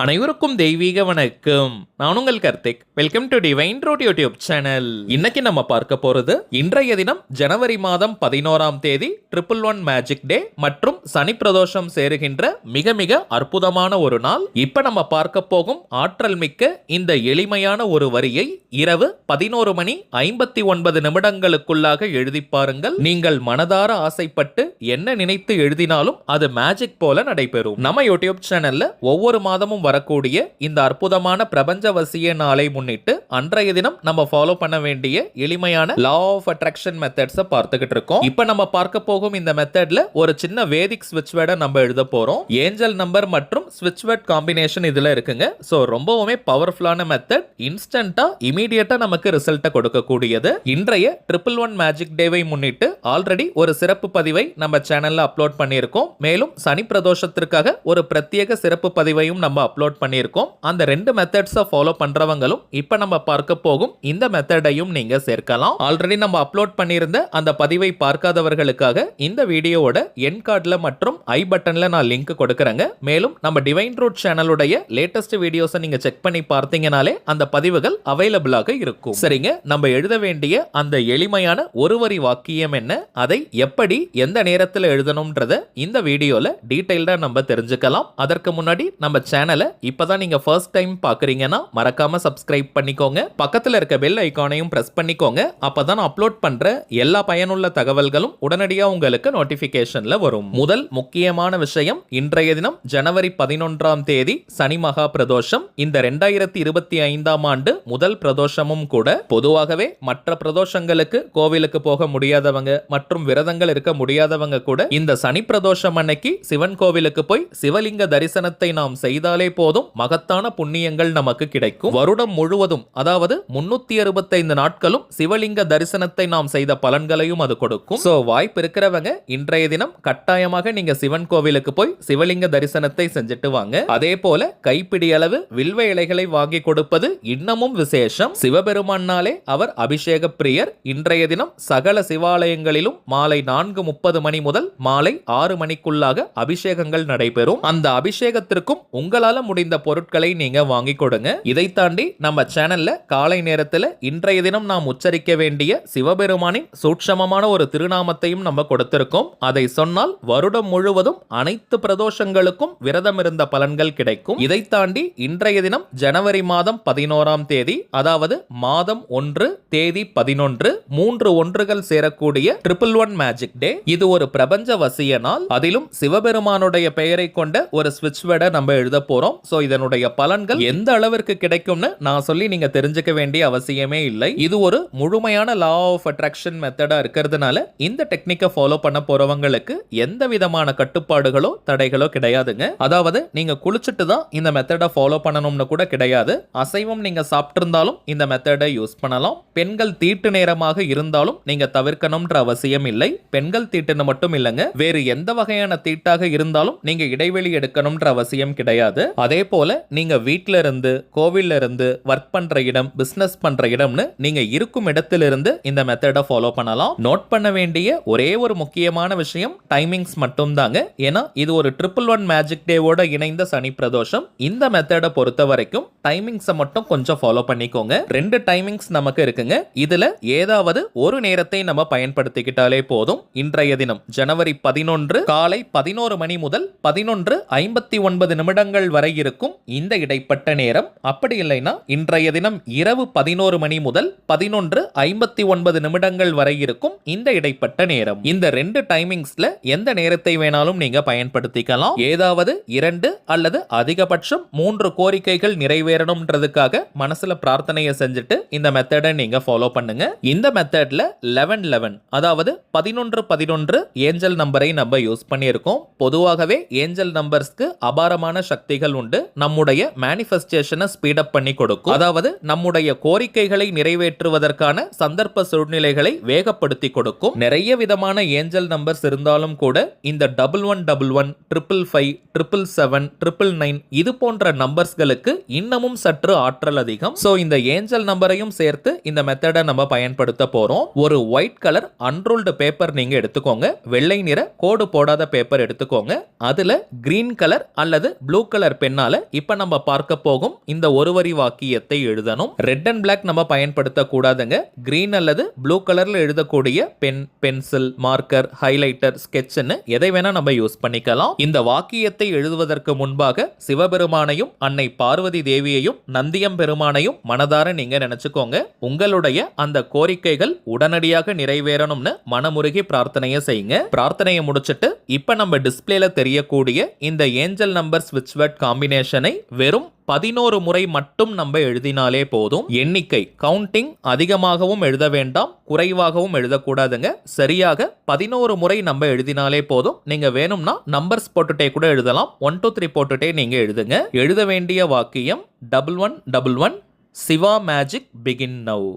அனைவருக்கும் தெய்வீக வணக்கம். நான் உங்கள் Karthik. Welcome to divine road YouTube channel. இன்னைக்கு நம்ம பார்க்க போறது இன்றைய தினம் ஜனவரி மாதம் 11ஆம் தேதி 111 மேஜிக் டே மற்றும் சனி பிரதோஷம் சேருகின்ற மிக மிக அற்புதமான ஒரு நாள். இப்ப நம்ம பார்க்க போகும் ஆற்றல் மிக்க இந்த எளிமையான ஒரு வரியை இரவு 11 மணி 59 நிமிடங்களுக்குள்ளாக எழுதி பாருங்கள். நீங்கள் மனதார ஆசைப்பட்டு என்ன நினைத்து எழுதினாலும் அது மேஜிக் போல நடைபெறும். நம்ம யூடியூப் சேனல்ல ஒவ்வொரு மாதமும் வரக்கூடிய இந்த அற்புதமான பிரபஞ்சவசிய நாளை முன்னிட்டு அன்றைய தினம் நம்ம ஃபாலோ பண்ண வேண்டிய எளிமையான லா ஆஃப் அட்ராக்ஷன் மெத்தட்ஸை பார்த்துக்கிட்டு இருக்கோம். இப்ப நம்ம பார்க்க போகும் இந்த மெத்தட்ல ஒரு சின்ன வேதிக் ஸ்விட்ச் வேர்டை நம்ம எழுத போறோம். ஏஞ்சல் நம்பர் மற்றும் ஸ்விட்ச் வேர்ட் காம்பினேஷன் இதுல இருக்குங்க. சோ ரொம்பவுமே பவர்ஃபுல்லான மெத்தட். இன்ஸ்டன்டா இமீடியட்டா நமக்கு ரிசல்ட்டை கொடுக்கக்கூடியது. இன்றைய 111 மேஜிக் டேவை முன்னிட்டு ஆல்ரெடி ஒரு சிறப்பு பதிவை நம்ம சேனல்ல அப்லோட் பண்ணியிருக்கோம். மேலும் சனி பிரதோஷத்திற்காக ஒரு பிரத்யேக சிறப்பு பதிவையும் நம்ம அப்லோட் பண்ணியிருக்கோம். அந்த ரெண்டு மெத்தட்ஸை ஃபாலோ பண்றவங்களும் இப்ப நம்ம பார்க்க போகும் இந்த மெத்தடையும் நீங்க சேர்க்கலாம். ஆல்ரெடி நம்ம அப்லோட் பண்ணியிருந்த அந்த பதிவை பார்க்காதவர்களுக்காக இந்த வீடியோவோட என் கார்டுல மற்றும் ஐ பட்டன்ல நான் லிங்க் கொடுக்கறேங்க. மேலும் நம்ம டிவைன் ரூட் சேனலுடைய லேட்டஸ்ட் வீடியோஸை நீங்க செக் பண்ணி பார்த்தீங்கனாலே அந்த பதிவுகள் அவைலபிளாக இருக்கும். சரிங்க, நம்ம எழுத வேண்டிய அந்த எளிமையான ஒரு வரி வாக்கியம் என்ன, அதை எப்படி எந்த நேரத்தில் எழுதணும்ன்றத இந்த வீடியோல டீடைல்டா நம்ம தெரிஞ்சுக்கலாம். அதற்கு முன்னாடி நம்ம சேனலை இப்பதான் நீங்க ஃபர்ஸ்ட் டைம் பாக்குறீங்கன்னா மறக்காம சப்ஸ்கிரைப் பண்ணிக்கோங்க. பக்கத்துல இருக்க பெல் ஐகானையும் பிரஸ் பண்ணிக்கோங்க. அப்பதான் அப்லோட் பண்ற எல்லா பயனுள்ள தகவல்களும் உடனடியா உங்களுக்கு நோட்டிபிகேஷன்ல வரும். முதல் முக்கியமான விஷயம், இன்றைய தினம் ஜனவரி 11ஆம் தேதி சனி மகா பிரதோஷம். இந்த 2025ஆம் ஆண்டு முதல் பிரதோஷமும் கூட. பொதுவாகவே மற்ற பிரதோஷங்களுக்கு கோவிலுக்கு போக முடியாதவங்க மற்றும் விரதங்கள் இருக்க முடியாதவங்க கூட இந்த சனி பிரதோஷம் அன்னைக்கு சிவன் கோவிலுக்கு போய் சிவலிங்க தரிசனத்தை நாம் செய்தாலே போதும் மகத்தான புண்ணியங்கள் நமக்கு கிடைக்கும். வருடம் முழுவதும், அதாவது 365 நாட்களும் சிவலிங்க தரிசனத்தை நாம் செய்த பலன்களையும் அது கொடுக்கும். சோ வாய்ப்பு இருக்கிறவங்க இன்றைய தினம் கட்டாயமாக நீங்க சிவன் கோவிலுக்கு போய் சிவலிங்க தரிசனத்தை செஞ்சுட்டு வாங்க. அதே போல கைப்பிடி அளவு வில்வ இலைகளை வாங்கி கொடுப்பது இன்னமும் விசேஷம். சிவபெருமானாலே அவர் அபிஷேக பிரியர். இன்றைய தினம் சகல சிவாலயங்களிலும் மாலை 4:30 மணி முதல் மாலை 6 மணிக்குள்ளாக அபிஷேகங்கள் நடைபெறும். அந்த அபிஷேகத்திற்கும் உங்களால முடிந்த பொருட்களை நீங்க வாங்கி கொடுங்க. இதை தாண்டி நம்ம சேனல்ல காலை நேரத்தில் இன்றைய தினம் நாம் உச்சரிக்க வேண்டிய சிவபெருமானின் சூட்சமமான ஒரு திருநாமத்தையும் நம்ம கொடுத்திருக்கோம். அதை சொன்னால் வருடம் முழுவதும் அனைத்து பிரதோஷங்களுக்கும் விரதம் இருந்த பலன்கள் கிடைக்கும். இதை தாண்டி இன்றைய தினம் ஜனவரி மாதம் 11ஆம் தேதி, அதாவது மாதம் 1 தேதி 11, 3 ஒன்றுகள் சேரக்கூடிய 111 மேஜிக் டே. இது ஒரு பிரபஞ்ச வசிய நாள். அதிலும் சிவபெருமானுடைய பெயரை கொண்ட ஒரு ஸ்விட்ச் வேர்டை நம்ம எழுத போறோம். சோ இதனுடைய பலன்கள் எந்த அளவிற்கு கிடைக்கும்னு நான் சொல்லி நீங்க தெரிஞ்சுக்க வேண்டிய அவசியமே இல்லை. இது ஒரு முழுமையான லா ஆஃப் அட்ராக்ஷன் மெத்தடா இருக்கிறதுனால இந்த டெக்னிக்கை ஃபாலோ பண்ண போறவங்களுக்கு எந்த விதமான கட்டுப்பாடுகளோ தடைகளோ கிடையாதுங்க. அதாவது நீங்க குளிச்சுட்டு தான் இந்த மெத்தடை ஃபாலோ பண்ணணும்னு கூட கிடையாது. அசைவம் நீங்க சாப்பிட்டிருந்தாலும் இந்த மெத்தடை யூஸ் பண்ணலாம். பெண்கள் தீட்டு நேரமாக இருந்தாலும் நீங்க தவிர்க்கணும்ன்ற அவசியம் இல்லை. பெண்கள் தீட்டுன்னு மட்டும் இல்லைங்க, வேறு எந்த வகையான தீட்டாக இருந்தாலும் நீங்க இடைவெளி எடுக்கணும்ன்ற அவசியம் கிடையாது. அதே போல நீங்க வீட்ல இருந்து, கோவில்ல இருந்து, ஒர்க் பண்ற இடம், பிசினஸ் பண்ற இடம்னு நீங்க இருக்கும் இடத்திலிருந்து இந்த மெத்தடை ஃபாலோ பண்ணலாம். நோட் பண்ண வேண்டிய ஒரே ஒரு முக்கியமான விஷயம் டைமிங்ஸ் மட்டும் தாங்க. ஏன்னா இது ஒரு 111 மேஜிக் டேவோட இணைந்த சனி பிரதோஷம். இந்த மெத்தடை பொறுத்த வரைக்கும் டைமிங்ஸை மட்டும் கொஞ்சம் ஃபாலோ பண்ணிக்கோங்க. 2 டைமிங்ஸ் நமக்கு இருக்குங்க. இதுல ஏதாவது ஒரு நேரத்தை நம்ம பயன்படுத்திக்கிட்டாலே போதும். இன்றைய தினம் ஜனவரி 11 காலை 11 மணி முதல் 11:59 நிமிடங்கள் வரை இருக்கும் இந்த இடைப்பட்ட நேரம். அப்படி இல்லைன்னா இன்றைய தினம் இரவு 11 மணி முதல் 11:59 நிமிடங்கள் வரை இருக்கும் இந்த இடைப்பட்ட நேரம். இந்த 2 டைமிங்ஸ்ல எந்த நேரத்தை வேணாலும் நீங்க பயன்படுத்திக்கலாம். ஏதாவது 2 அல்லது அதிகபட்சம் 3 கோரிக்கைகள் நிறைவேறணும்ன்றதுக்காக மனசுல பிரார்த்தனையை செஞ்சுட்டு இந்த மெத்தடை நீங்க ஃபாலோ பண்ணுங்க. இந்த மெத்தட்ல 1111, அதாவது 1111 ஏஞ்சல் நம்பரை நம்ம யூஸ் பண்ணியிருக்கோம். பொதுவாகவே ஏஞ்சல் நம்பர்ஸ்க்கு அபாரமான சக்திகள் உண்டு. நம்முடைய மேனிஃபெஸ்டேஷனை ஸ்பீட் அப் பண்ணி கொடுக்கும். அதாவது நம்முடைய கோரிக்கைகளை நிறைவேற்றுவதற்கான சந்தர்ப்ப சூழ்நிலைகளை வேகப்படுத்தி கொடுக்கும். நிறைய விதமான ஏஞ்சல் நம்பர்ஸ் இருந்தாலும் கூட இந்த 1111, 555, 777, 999 இது போன்ற நம்பர்ஸ்களுக்கு இன்னமும் சற்று ஆற்றல் அதிகம். சோ இந்த ஏஞ்சல் நம்பரையும் சேர்த்து இந்த மெத்தடை நம்ம பயன்படுத்த போறோம். ஒரு ஒயிட் கலர் அன்ரூல்டு பேப்பர் நீங்க எடுத்துக்கோங்க. வெள்ளை நிற கோடு போடாத பேப்பர் எடுத்துக்கோங்க. அதுல கிரீன் கலர் அல்லது ப்ளூ கலர் பெண்ணால இப்ப நம்ம பார்க்க போகும் இந்த ஒரு வரி வாக்கியத்தை எழுதணும். ரெட் அண்ட் பிளாக் நம்ம பயன்படுத்த கூடாதுங்க. கிரீன் அல்லது ப்ளூ கலர்ல எழுதக்கூடிய பென், பென்சில், மார்க்கர், ஹைலைட்டர், ஸ்கெட்ச்னு எதை வேணா நம்ம யூஸ் பண்ணிக்கலாம். இந்த வாக்கியத்தை எழுதுவதற்கு முன்பாக சிவபெருமானையும் அன்னை பார்வதி தேவியையும் நந்தியம் பெருமானையும் மனதார நீங்க நினைச்சுக்கோங்க. உங்களுடைய அந்த கோரிக்கைகள் உடனடியாக நிறைவேறணும்னு மனமுருகி பிரார்த்தனையை செய்யுங்க. பிரார்த்தனையை முடிச்சிட்டு இப்ப நம்ம டிஸ்பிளேல தெரியக்கூடிய இந்த ஏஞ்சல் நம்பர் ஸ்விட்ச் வேர்ட் காம்பினேஷனை வெறும் 11 முறை மட்டும் நம்ம எழுதினாலே போதும். எண்ணிக்கை கவுண்டிங் அதிகமாகவும் எழுத வேண்டாம், குறைவாகவும் எழுதக்கூடாதுங்க. சரியாக 11 முறை நம்ம எழுதினாலே போதும். நீங்க வேணும்னா நம்பர்ஸ் போட்டுட்டே கூட எழுதலாம். 1 2 3 போட்டுட்டே நீங்க எழுதுங்க. எழுத வேண்டிய வாக்கியம் 1111 Shiva magic begin now.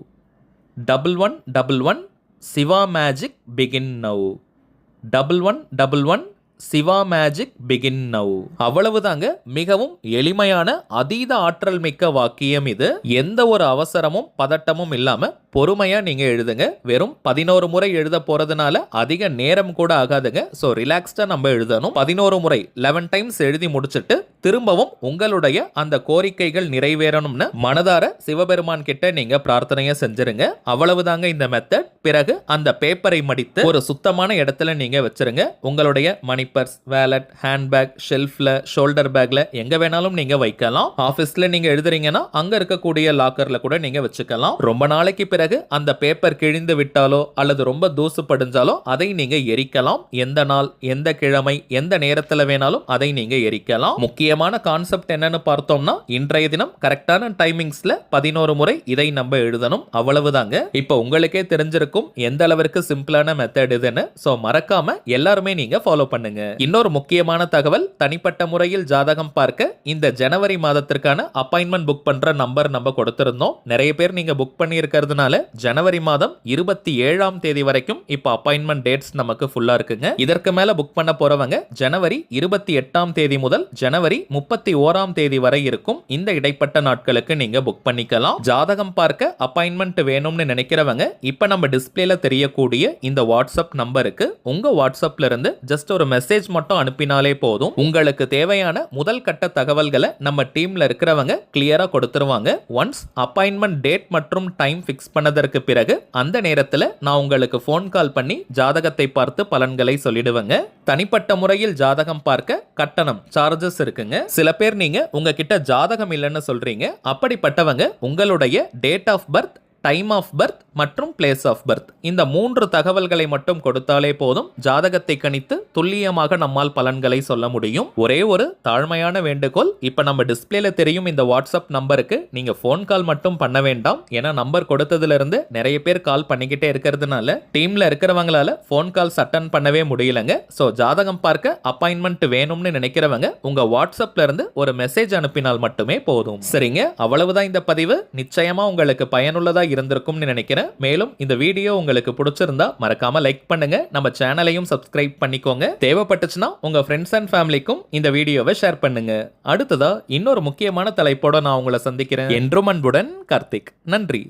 1111 Shiva magic begin now. 1111 Shiva magic begin now. அவ்வளவுதாங்க. மிகவும் எளிமையான அதீத ஆற்றல் மிக்க வாக்கியம் இது. எந்த ஒரு அவசரமும் பதட்டமும் இல்லாம பொறுமையா நீங்க எழுதுங்க. வெறும் 11 முறை எழுத போறதுனால அதிக நேரம் கூட ஆகாதுங்க. சோ ரிலாக்ஸ்டா நம்ம எழுதணும். 11 முறை 11 டைம்ஸ் எழுதி முடிச்சிட்டு திரும்பவும் உங்களுடைய அந்த கோரிக்கைகள் நிறைவேறணும்னு மனதார சிவபெருமான் கிட்ட நீங்க பிரார்த்தனையை செஞ்சிருங்க. அவ்வளவுதாங்க இந்த மெத்தட். பிறகு அந்த பேப்பரை மடித்து ஒரு சுத்தமான இடத்துல நீங்க வச்சிருங்க. உங்களுடைய மணி பர்ஸ், வேலட், ஹேண்ட்பேக், ஷெல்ஃப்ல, ஷோல்டர் பேக்ல எங்க வேணாலும் நீங்க வைக்கலாம். ஆபீஸ்ல நீங்க எழுதுறீங்கன்னா அங்க இருக்கக்கூடிய லாக்கர்ல கூட நீங்க வச்சுக்கலாம். ரொம்ப நாளைக்கு பிறகு அந்த பேப்பர் கிழிந்து விட்டாலோ அல்லது ரொம்ப தூசு படிஞ்சாலோ அதை நீங்க எரிக்கலாம். எந்த நாள், எந்த கிழமை, எந்த நேரத்துல வேணாலும் அதை நீங்க எரிக்கலாம். முக்கியமான கான்செப்ட் என்னன்னு பார்த்தோம்னா இன்றைய தினம் கரெக்டான டைமிங்ஸ்ல 11 முறை இதை நம்ம எழுதணும். அவ்வளவுதாங்க. இப்போ உங்களுக்கே தெரிஞ்சிருக்கும் எந்த அளவிற்கு சிம்பிளான மெத்தட் இதுன்னு. சோ மறக்காம எல்லாருமே நீங்க ஃபாலோ பண்ணுங்க. இன்னொரு முக்கியமான தகவல், தனிப்பட்ட முறையில் ஜாதகம் பார்க்க இந்த ஜனவரி மாதத்திற்கான அப்பாயின்மெண்ட் புக் பண்ற நம்பர் நம்ம கொடுத்திருந்தோம். நிறைய பேர் நீங்க புக் பண்ணி இருக்கிறதுனால ஜனவரி மாதம் 27ஆம் தேதி வரைக்கும் இப்ப அப்பாயின்மெண்ட் டேட்ஸ் நமக்கு ஃபுல்லா இருக்குங்க. இதற்கு மேல புக் பண்ண போறவங்க ஜனவரி 28ஆம் தேதி முதல் ஜனவரி 31ஆம் தேதி வரை இருக்கும். இந்த இடைப்பட்ட நாட்களுக்கு நீங்க புக் பண்ணிக்கலாம். ஜாதகம் பார்க்க அப்பாயின்மெண்ட் வேணும்னு நினைக்கிறவங்க இப்ப நம்ம டிஸ்பிளேல தெரியக்கூடிய இந்த வாட்ஸ்அப் நம்பருக்கு உங்க வாட்ஸ்அப்ல இருந்து ஜஸ்ட் ஒரு மெசேஜ் மட்டும் அனுப்பினாலே போதும். உங்களுக்கு தேவையான முதல் கட்ட தகவல்களை நம்ம டீம்ல இருக்கிறவங்க கிளியரா கொடுத்துருவாங்க. ஒன்ஸ் அப்பாயின்மெண்ட் டேட் மற்றும் டைம் ஃபிக்ஸ் பண்ணதற்கு பிறகு அந்த நேரத்தில் நான் உங்களுக்கு ஃபோன் கால் பண்ணி ஜாதகத்தை பார்த்து பலன்களை சொல்லிடுவேங்க. தனிப்பட்ட முறையில் ஜாதகம் பார்க்க கட்டணம் சார்ஜஸ் இருக்குங்க. சில பேர் நீங்க உங்ககிட்ட ஜாதகம் இல்லைன்னு சொல்றீங்க. அப்படிப்பட்டவங்க உங்களுடைய date of birth, time of birth மற்றும் பிளேஸ் ஆஃப் பர்த் இந்த 3 தகவல்களை மட்டும் கொடுத்தாலே போதும். ஜாதகத்தை கணித்து துல்லியமாக நம்மால் பலன்களை சொல்ல முடியும். ஒரே ஒரு தாழ்மையான வேண்டுகோள், இப்ப நம்ம டிஸ்பிளேல தெரியும் இந்த வாட்ஸ்அப் நம்பருக்கு நீங்க ஃபோன் கால் மட்டும் பண்ண வேண்டாம். ஏன்னா நம்பர் கொடுத்ததுல இருந்து நிறைய பேர் கால் பண்ணிக்கிட்டே இருக்கிறதுனால டீம்ல இருக்கிறவங்களால ஃபோன் கால்ஸ் அட்டன் பண்ணவே முடியலங்க. சோ ஜாதகம் பார்க்க அப்பாயின்மெண்ட் வேணும்னு நினைக்கிறவங்க உங்க வாட்ஸ்அப்ல இருந்து ஒரு மெசேஜ் அனுப்பினால் மட்டுமே போதும். சரிங்க, அவ்வளவுதான் இந்த பதிவு. நிச்சயமா உங்களுக்கு பயனுள்ளதா இருந்திருக்கும்னு நினைக்கிறேன். மேலும் இந்த வீடியோ உங்களுக்கு பிடிச்சிருந்தா மறக்காம லைக் பண்ணுங்க. நம்ம சேனலையும் சப்ஸ்கிரைப் பண்ணிக்கோங்க. தேவைப்பட்டுச்சுன்னா உங்க ஃப்ரெண்ட்ஸ் அண்ட் ஃபேமிலிக்கும் இந்த வீடியோவை ஷேர் பண்ணுங்க. அடுத்ததா இன்னொரு முக்கியமான தலைப்போட நான் உங்களை சந்திக்கிறேன். என்றும் அன்புடன் கார்த்திக். நன்றி.